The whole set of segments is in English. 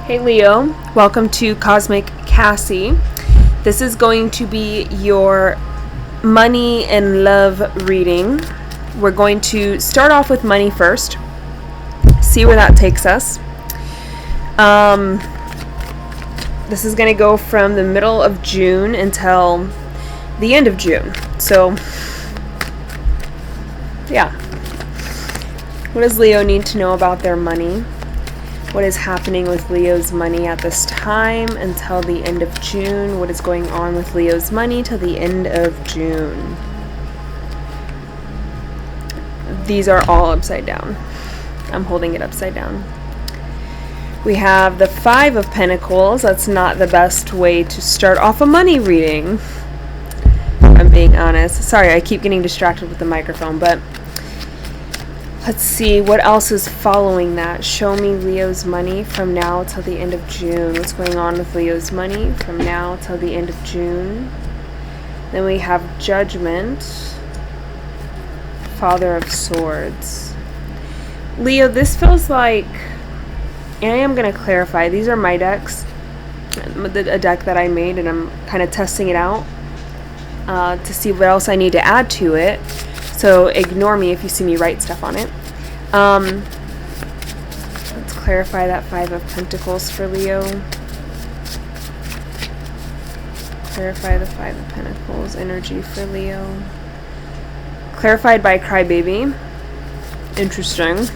Hey Leo, welcome to Cosmic Cassie. This is going to be your money and love reading. We're going to start off with money first, see where that takes us. This is going to go from the middle of June until the end of June. So, yeah. What does Leo need to know about their money? What is happening with Leo's money at this time until the end of June? What is going on with Leo's money till the end of June? These are all upside down. I'm holding it upside down. We have the Five of Pentacles. That's not the best way to start off a money reading, if I'm being honest. Sorry, I keep getting distracted with the microphone, but let's see what else is following that. Show me Leo's money from now till the end of June. What's going on with Leo's money from now till the end of June? Then we have Judgment, Father of Swords. Leo, this feels like, and I am going to clarify, these are my decks, a deck that I made, and I'm kind of testing it out to see what else I need to add to it. So ignore me if you see me write stuff on it. Let's clarify that Five of Pentacles for Leo. Clarify the Five of Pentacles energy for Leo. Clarified by Crybaby. Interesting.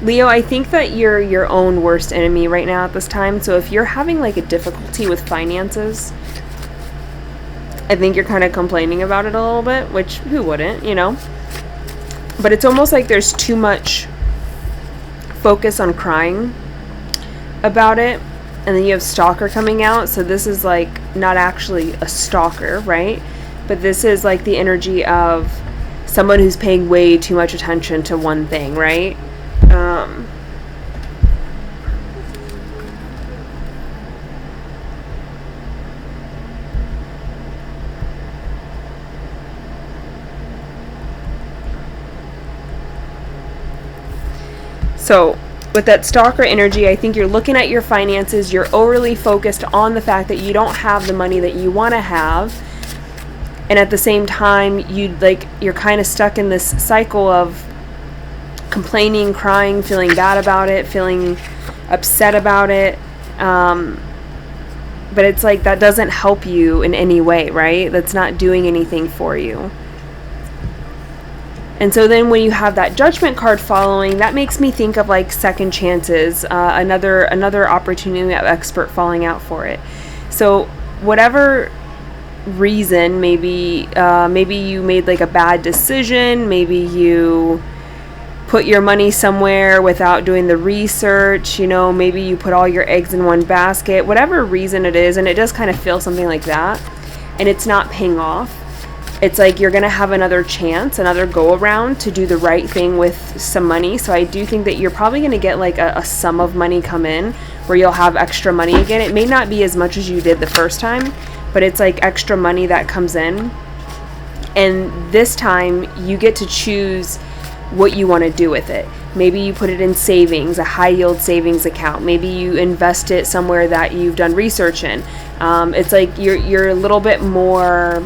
Leo, I think that you're your own worst enemy right now at this time. So if you're having like a difficulty with finances, I think you're kind of complaining about it a little bit, which who wouldn't, you know? But it's almost like there's too much focus on crying about it. And then you have Stalker coming out. So this is like not actually a stalker, right? But this is like the energy of someone who's paying way too much attention to one thing, right? So with that stalker energy, I think you're looking at your finances, you're overly focused on the fact that you don't have the money that you want to have. And at the same time, you're kind of stuck in this cycle of complaining, crying, feeling bad about it, feeling upset about it. But it's like that doesn't help you in any way, right? That's not doing anything for you. And so then when you have that Judgment card following, that makes me think of like second chances, another opportunity of expert falling out for it. So whatever reason, maybe you made like a bad decision, maybe you put your money somewhere without doing the research, you know, maybe you put all your eggs in one basket, whatever reason it is, and it does kind of feel something like that, and it's not paying off. It's like you're going to have another chance, another go around to do the right thing with some money. So I do think that you're probably going to get like a sum of money come in where you'll have extra money again. It may not be as much as you did the first time, but it's like extra money that comes in. And this time you get to choose what you want to do with it. Maybe you put it in savings, a high yield savings account. Maybe you invest it somewhere that you've done research in. It's like you're a little bit more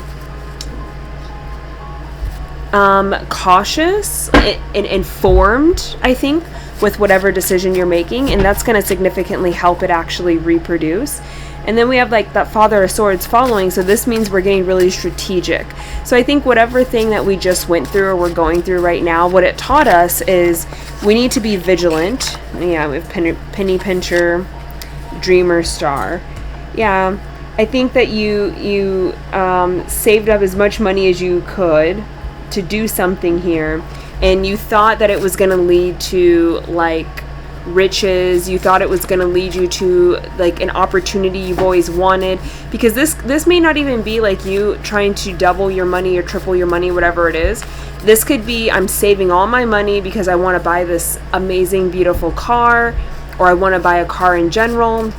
cautious and informed, I think, with whatever decision you're making, and that's going to significantly help it actually reproduce. And then we have like that Father of Swords following, so this means we're getting really strategic. So I think whatever thing that we just went through or we're going through right now, what it taught us is we need to be vigilant. Yeah, we have Penny Pincher, Dreamer Star. Yeah, I think that you saved up as much money as you could to do something here, and you thought that it was going to lead to like riches, you thought it was going to lead you to like an opportunity you've always wanted, because this may not even be like you trying to double your money or triple your money, whatever it is. This could be, I'm saving all my money because I want to buy this amazing beautiful car, or I want to buy a car in general,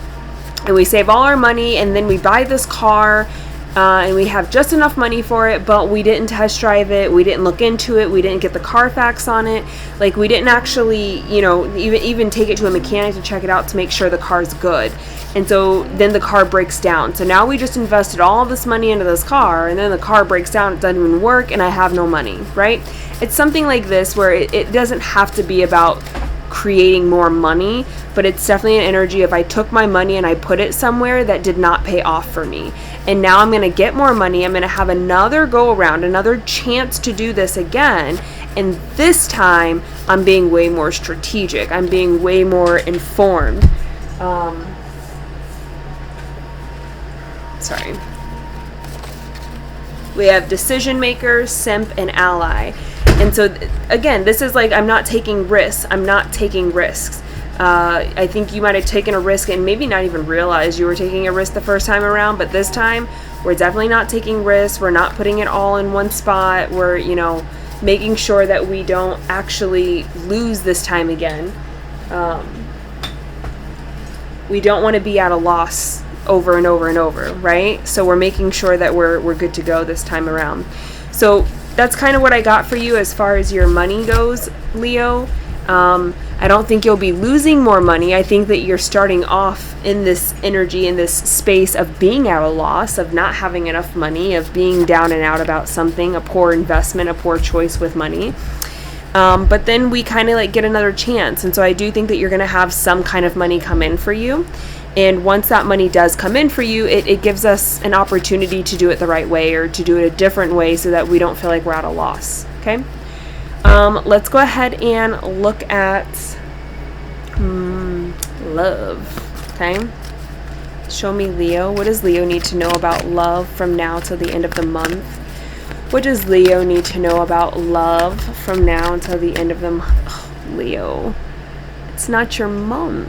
and we save all our money and then we buy this car and we have just enough money for it, but we didn't test drive it, we didn't look into it, we didn't get the Carfax on it, like we didn't actually, you know, even take it to a mechanic to check it out to make sure the car's good. And so then the car breaks down. So now we just invested all this money into this car, and then the car breaks down, it doesn't even work, and I have no money, right? It's something like this where it doesn't have to be about creating more money, but it's definitely an energy of I took my money and I put it somewhere that did not pay off for me. And now I'm going to get more money. I'm going to have another go around, another chance to do this again. And this time I'm being way more strategic. I'm being way more informed. Sorry. We have decision maker, simp, and ally. And so, again, this is like, I'm not taking risks. I'm not taking risks. I think you might have taken a risk and maybe not even realized you were taking a risk the first time around, but this time, we're definitely not taking risks. We're not putting it all in one spot. We're, you know, making sure that we don't actually lose this time again. We don't want to be at a loss over and over and over, right? So we're making sure that we're good to go this time around. So that's kind of what I got for you as far as your money goes, Leo. I don't think you'll be losing more money. I think that you're starting off in this energy, in this space of being at a loss, of not having enough money, of being down and out about something, a poor investment, a poor choice with money. But then we kind of like get another chance. And so I do think that you're going to have some kind of money come in for you. And once that money does come in for you, it gives us an opportunity to do it the right way, or to do it a different way, so that we don't feel like we're at a loss. Okay? Let's go ahead and look at love. Okay? Show me Leo. What does Leo need to know about love from now till the end of the month? What does Leo need to know about love from now until the end of the month? Oh, Leo, it's not your month.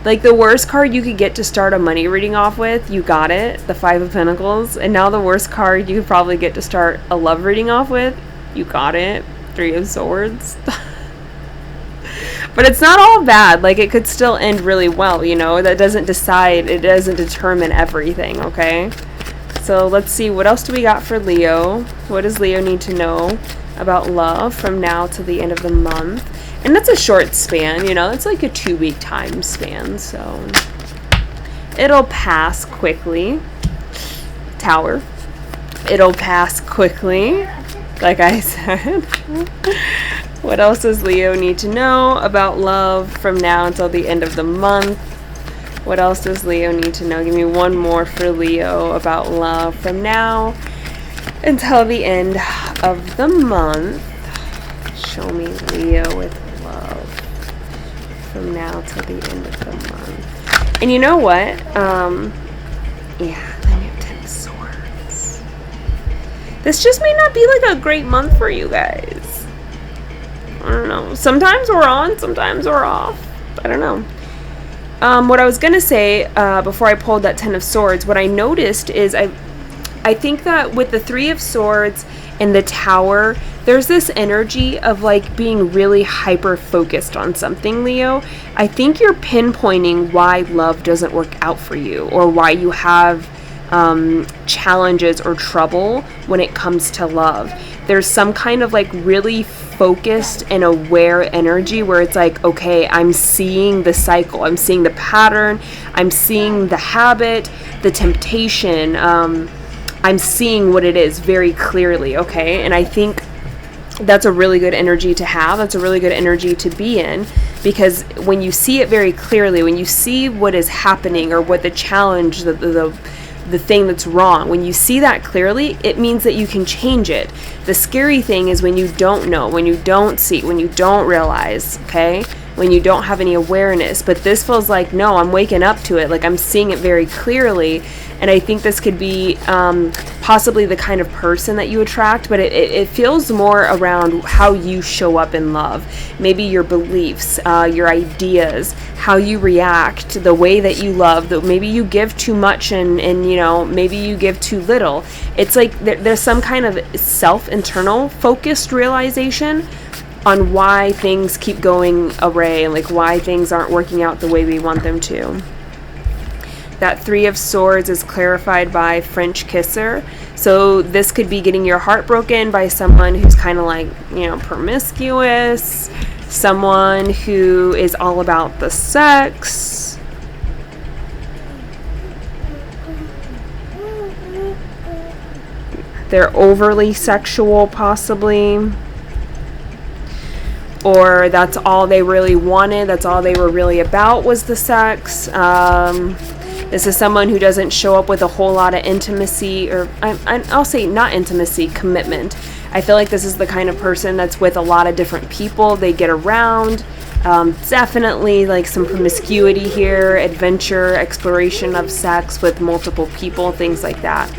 Like, the worst card you could get to start a money reading off with, you got it, the Five of Pentacles. And now the worst card you could probably get to start a love reading off with, you got it, Three of Swords. But it's not all bad. Like, it could still end really well, you know. That doesn't decide, it doesn't determine everything, okay? So let's see, what else do we got for Leo? What does Leo need to know about love from now to the end of the month? And that's a short span, you know, it's like a 2-week time span, so it'll pass quickly. Tower. It'll pass quickly, like I said. What else does Leo need to know about love from now until the end of the month? What else does Leo need to know? Give me one more for Leo about love from now until the end of the month. Show me Leo with love from now till the end of the month. And you know what? Yeah, then you have 10 of Swords. This just may not be like a great month for you guys. I don't know. Sometimes we're on, sometimes we're off. I don't know. What I was going to say before I pulled that 10 of Swords, what I noticed is I think that with the 3 of Swords and the Tower, there's this energy of like being really hyper focused on something, Leo. I think you're pinpointing why love doesn't work out for you, or why you have challenges or trouble when it comes to love. There's some kind of like really focused and aware energy where it's like, okay, I'm seeing the cycle, I'm seeing the pattern, I'm seeing the habit, the temptation, I'm seeing what it is very clearly, okay? And I think that's a really good energy to have. That's a really good energy to be in, because when you see it very clearly, when you see what is happening or what the challenge, the thing that's wrong, when you see that clearly, it means that you can change it. The scary thing is when you don't know, when you don't see, when you don't realize, okay? When you don't have any awareness. But this feels like, no, I'm waking up to it. Like, I'm seeing it very clearly. And I think this could be possibly the kind of person that you attract, but it feels more around how you show up in love. Maybe your beliefs, your ideas, how you react, the way that you love, maybe you give too much and you know, maybe you give too little. It's like there's some kind of internal focused realization on why things keep going awry, and like why things aren't working out the way we want them to. That Three of Swords is clarified by French kisser. So this could be getting your heart broken by someone who's kind of like, promiscuous, someone who is all about the sex. They're overly sexual, possibly. Or that's all they really wanted, that's all they were really about, was the sex. This is someone who doesn't show up with a whole lot of intimacy, or I'll say not intimacy, commitment. I feel like this is the kind of person that's with a lot of different people. They get around. Definitely like some promiscuity here, adventure, exploration of sex with multiple people, things like that.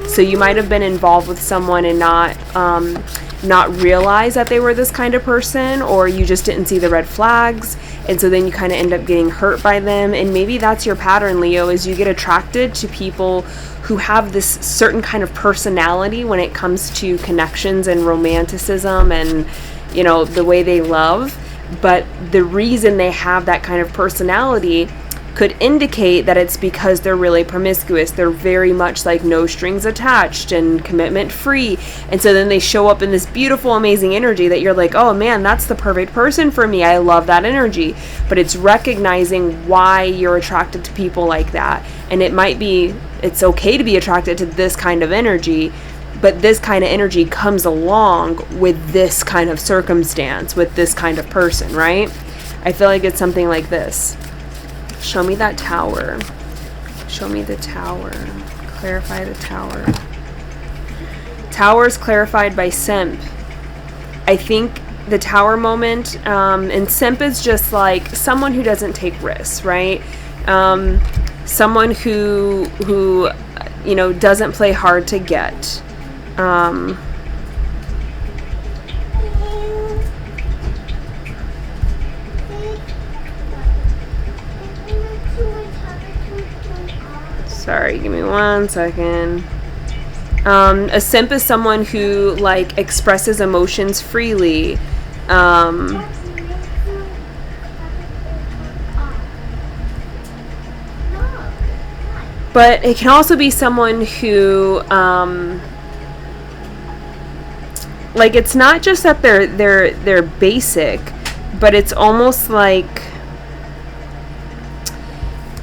So you might have been involved with someone and not realize that they were this kind of person, or you just didn't see the red flags, and so then you kind of end up getting hurt by them. And maybe that's your pattern, Leo, is you get attracted to people who have this certain kind of personality when it comes to connections and romanticism and the way they love. But the reason they have that kind of personality could indicate that it's because they're really promiscuous. They're very much like no strings attached and commitment free. And so then they show up in this beautiful, amazing energy that you're like, oh man, that's the perfect person for me. I love that energy. But it's recognizing why you're attracted to people like that. And it's okay to be attracted to this kind of energy, but this kind of energy comes along with this kind of circumstance, with this kind of person, right? I feel like it's something like this. Show me that tower. Show me the tower. Clarify the tower. Tower is clarified by Simp. I think the tower moment, and Simp is just like someone who doesn't take risks, right? Someone who doesn't play hard to get. Sorry, give me 1 second. A simp is someone who expresses emotions freely. But it can also be someone who it's not just that they're basic, but it's almost like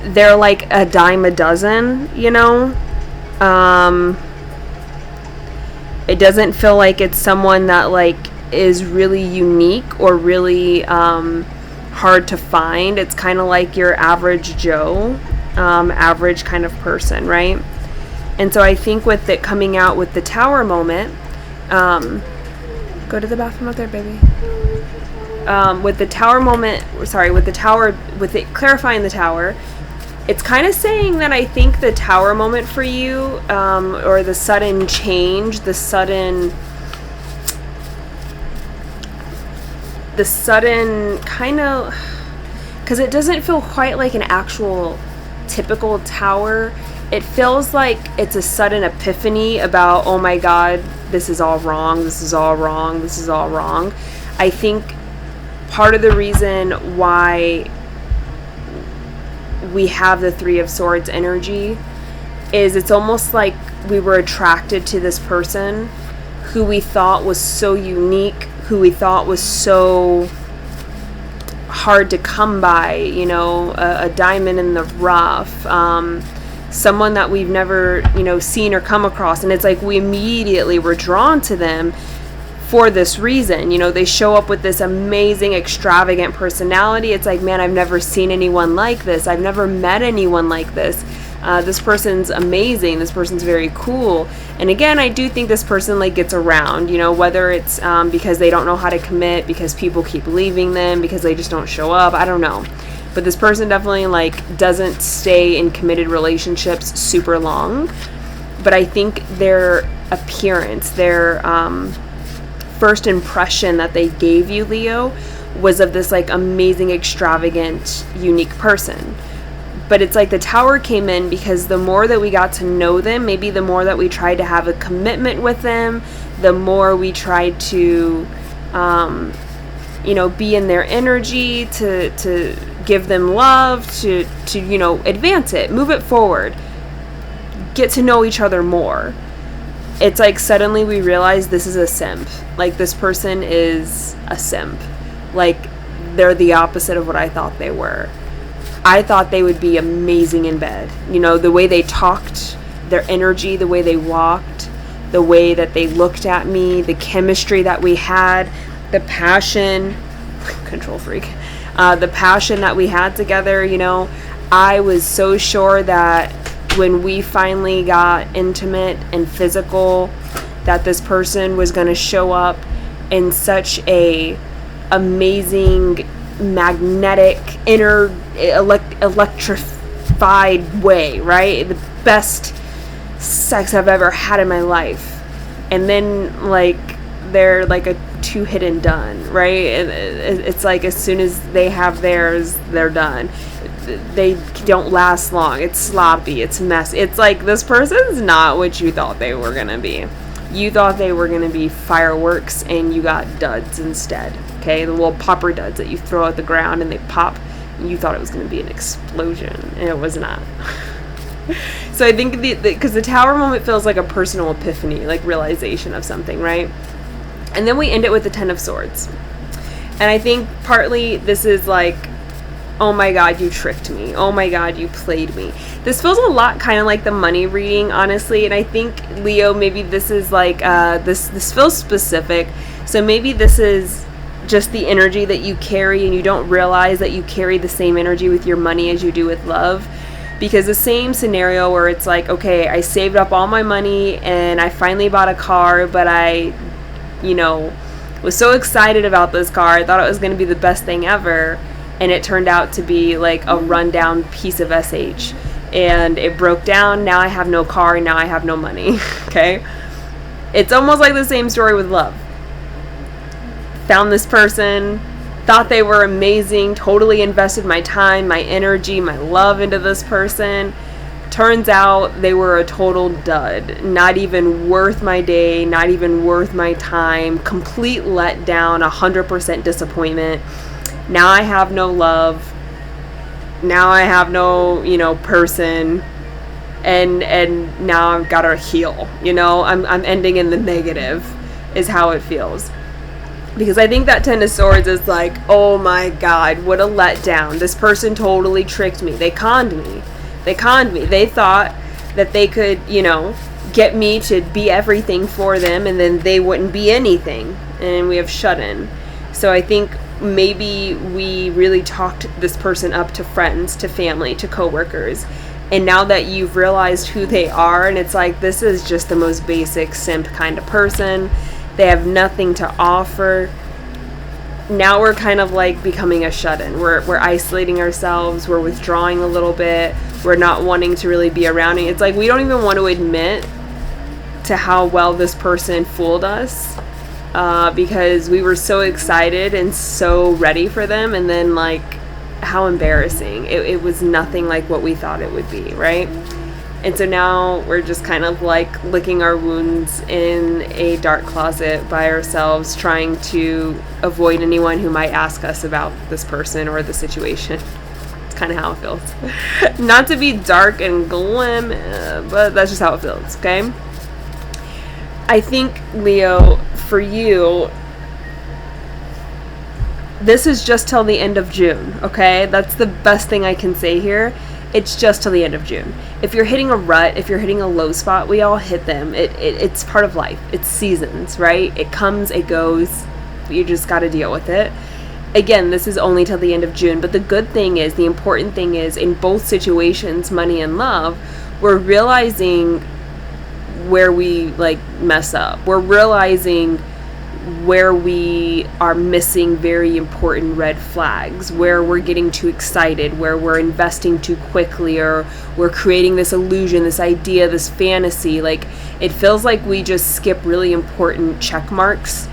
they're like a dime a dozen, it doesn't feel like it's someone that is really unique or really hard to find. It's kind of like your average Joe, average kind of person, right? And so I think with it coming out with the tower moment, go to the bathroom out there, baby. With the tower moment, with it clarifying the tower, it's kind of saying that I think the tower moment for you, or the sudden change, the sudden kind of, because it doesn't feel quite like an actual typical tower. It feels like it's a sudden epiphany about, oh my God, this is all wrong, this is all wrong, this is all wrong. I think part of the reason why we have the Three of Swords energy is it's almost like we were attracted to this person who we thought was so unique, who we thought was so hard to come by, a diamond in the rough, someone that we've never, seen or come across. And it's like we immediately were drawn to them for this reason. They show up with this amazing, extravagant personality. It's like, man, I've never seen anyone like this. I've never met anyone like this. This person's amazing. This person's very cool. And again, I do think this person gets around, whether it's because they don't know how to commit, because people keep leaving them, because they just don't show up. I don't know. But this person definitely doesn't stay in committed relationships super long. But I think their appearance, their first impression that they gave you, Leo, was of this amazing, extravagant, unique person. But it's like the tower came in because the more that we got to know them, maybe the more that we tried to have a commitment with them, the more we tried to be in their energy, to give them love, to advance it, move it forward, get to know each other more. It's like suddenly we realize this is a simp. Like, this person is a simp. Like, they're the opposite of what I thought they were. I thought they would be amazing in bed. The way they talked, their energy, the way they walked, the way that they looked at me, the chemistry that we had, the passion, control freak, the passion that we had together. I was so sure that when we finally got intimate and physical, that this person was going to show up in such a amazing, magnetic, electrified way, right? The best sex I've ever had in my life. And then, like, they're like a two-hit and done, right? It's like as soon as they have theirs, they're done. They don't last long. It's sloppy. It's messy. It's like, this person's not what you thought they were gonna be. You thought they were gonna be fireworks, and you got duds instead. Okay, the little popper duds that you throw at the ground and they pop. You thought it was gonna be an explosion, and it was not. So I think because the tower moment feels like a personal epiphany, like realization of something, right? And then we end it with the Ten of Swords. And I think partly this is like, oh my God, you tricked me. Oh my God, you played me. This feels a lot kind of like the money reading, honestly. And I think, Leo, maybe this is like, this feels specific. So maybe this is just the energy that you carry, and you don't realize that you carry the same energy with your money as you do with love. Because the same scenario where it's like, okay, I saved up all my money and I finally bought a car, but I, was so excited about this car. I thought it was going to be the best thing ever. And it turned out to be like a rundown piece of SH. And it broke down. Now I have no car, and now I have no money. Okay? It's almost like the same story with love. Found this person, thought they were amazing, totally invested my time, my energy, my love into this person. Turns out they were a total dud. Not even worth my day, not even worth my time. Complete letdown, 100% disappointment. Now I have no love. Now I have no, person. And now I've got to heal. I'm ending in the negative is how it feels. Because I think that Ten of Swords is like, oh my God, what a letdown. This person totally tricked me. They conned me. They thought that they could, get me to be everything for them, and then they wouldn't be anything. And we have shut in. So I think maybe we really talked this person up to friends, to family, to coworkers. And now that you've realized who they are, and it's like, this is just the most basic simp kind of person. They have nothing to offer. Now we're kind of like becoming a shut-in. We're isolating ourselves. We're withdrawing a little bit. We're not wanting to really be around it. It's like we don't even want to admit to how well this person fooled us, because we were so excited and so ready for them, and then like how embarrassing. It was nothing like what we thought it would be, right? And so now we're just kind of like licking our wounds in a dark closet by ourselves, trying to avoid anyone who might ask us about this person or the situation. It's kind of how it feels. Not to be dark and glim, but that's just how it feels, okay? I think, Leo, for you, this is just till the end of June, okay? That's the best thing I can say here. It's just till the end of June. If you're hitting a rut, if you're hitting a low spot, we all hit them. It's part of life. It's seasons, right? It comes, it goes. You just got to deal with it. Again, this is only till the end of June. But the good thing is, the important thing is, in both situations, money and love, we're realizing where we like mess up. We're realizing where we are missing very important red flags, where we're getting too excited, where we're investing too quickly, or we're creating this illusion, this idea, this fantasy. Like, it feels like we just skip really important check marks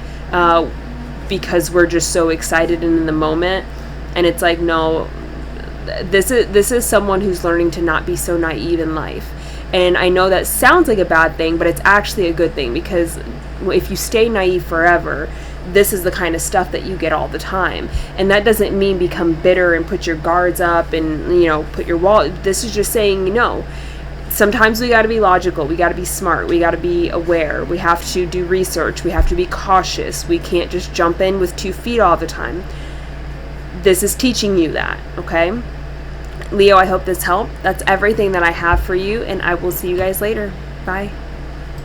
because we're just so excited and in the moment. And it's like, no, this is someone who's learning to not be so naive in life. And I know that sounds like a bad thing, but it's actually a good thing, because if you stay naive forever, this is the kind of stuff that you get all the time. And that doesn't mean become bitter and put your guards up and, put your wall. This is just saying, sometimes we got to be logical. We got to be smart. We got to be aware. We have to do research. We have to be cautious. We can't just jump in with 2 feet all the time. This is teaching you that, okay? Leo, I hope this helped. That's everything that I have for you, and I will see you guys later. Bye.